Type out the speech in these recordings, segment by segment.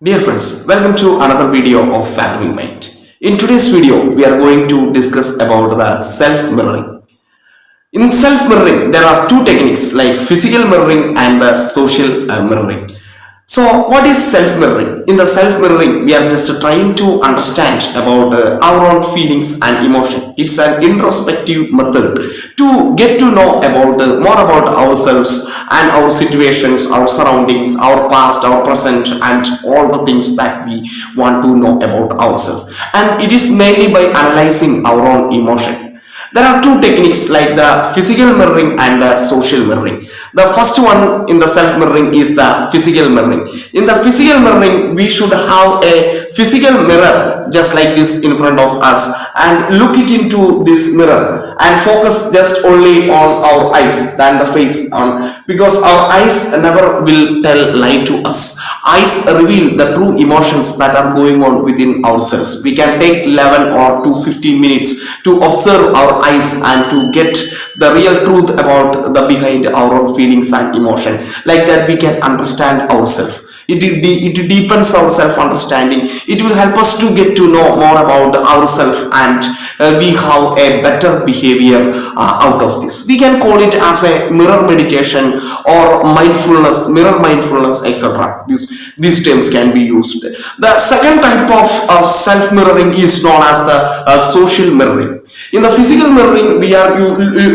Dear friends, welcome to another video of Fathoming Mind. In today's video, we are going to discuss about the self-mirroring. In self-mirroring, there are two techniques like physical mirroring and the social mirroring. So, what is self-mirroring? In the self-mirroring, we are just trying to understand about our own feelings and emotion. It's an introspective method to get to know about more about ourselves and our situations, our surroundings, our past, our present, and all the things that we want to know about ourselves. And it is mainly by analyzing our own emotion. There are two techniques like the physical mirroring and the social mirroring. The first one in the self-mirroring is the physical mirroring. In the physical mirroring, we should have a physical mirror just like this in front of us and look it into this mirror and focus just only on our eyes than the face on, because our eyes never will tell lie to us. Eyes reveal the true emotions that are going on within ourselves. We can take 11 or to 15 minutes to observe our eyes and to get the real truth about the behind our own feelings and emotion. Like that we can understand ourselves. It deepens our self-understanding. It will help us to get to know more about ourselves and we have a better behavior out of this. We can call it as a mirror meditation or mindfulness, mirror mindfulness, etc. These terms can be used. The second type of self-mirroring is known as the social mirroring. In the physical mirroring, we are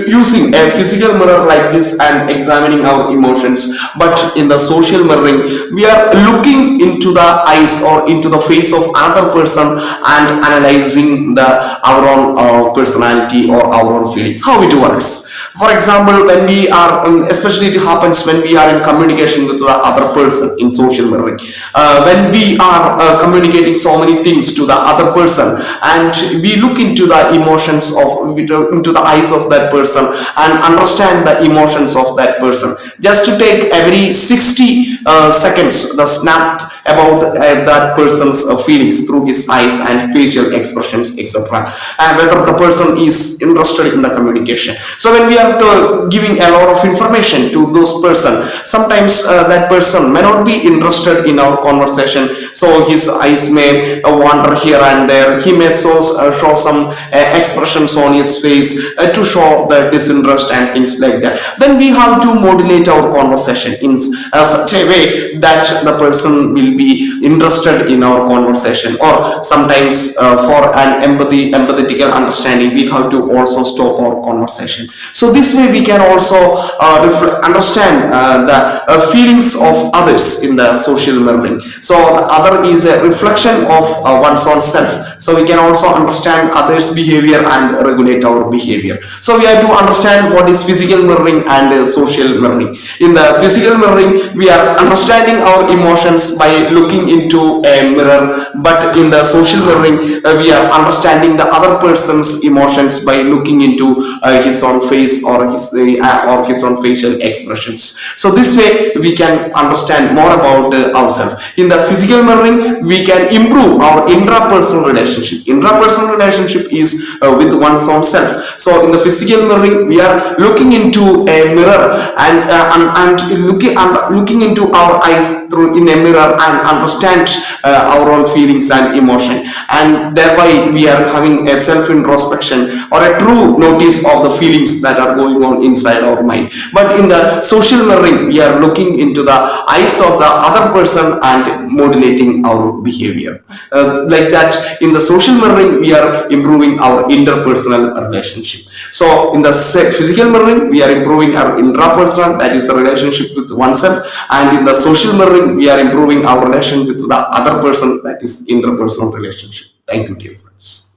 using a physical mirror like this and examining our emotions. But in the social mirroring, we are looking into the eyes or into the face of another person and analyzing our own personality or our own feelings, how it works. For example, when we are, especially it happens when we are in communication with the other person in social mirroring. When we are communicating so many things to the other person and we look into the emotions into the eyes of that person and understand the emotions of that person. Just to take every 60 seconds, the snap about that person's feelings through his eyes and facial expressions, etc. And whether the person is interested in the communication. So when we are giving a lot of information to those person, sometimes that person may not be interested in our conversation. So his eyes may wander here and there. He may show some expressions on his face to show the disinterest and things like that. Then we have to modulate our conversation in such a way that the person will be interested in our conversation. Or sometimes for an empathetical understanding, we have to also stop our conversation. So this way we can also understand the feelings of others in the social mirroring. So the other is a reflection of one's own self. So we can also understand others' behavior and regulate our behavior. So we have to understand what is physical mirroring and social mirroring. In the physical mirroring, we are understanding our emotions by looking into a mirror, but in the social mirroring, we are understanding the other person's emotions by looking into his own face or his own facial expressions. So this way we can understand more about ourselves. In the physical mirroring, we can improve our intrapersonal relationship. Intrapersonal relationship is with one's own self. So in the physical mirroring, we are looking into a mirror and looking into our eyes through in a mirror and understand our own feelings and emotion, and thereby we are having a self-introspection or a true notice of the feelings that are going on inside our mind. But in the social mirroring, we are looking into the eyes of the other person and modulating our behavior. Like that, in the social mirroring, we are improving our interpersonal relationship. So in the physical mirroring, we are improving our intrapersonal, that is the relationship with oneself, and in the social mirroring, we are improving our relation with the other person, that is interpersonal relationship. Thank you, dear friends.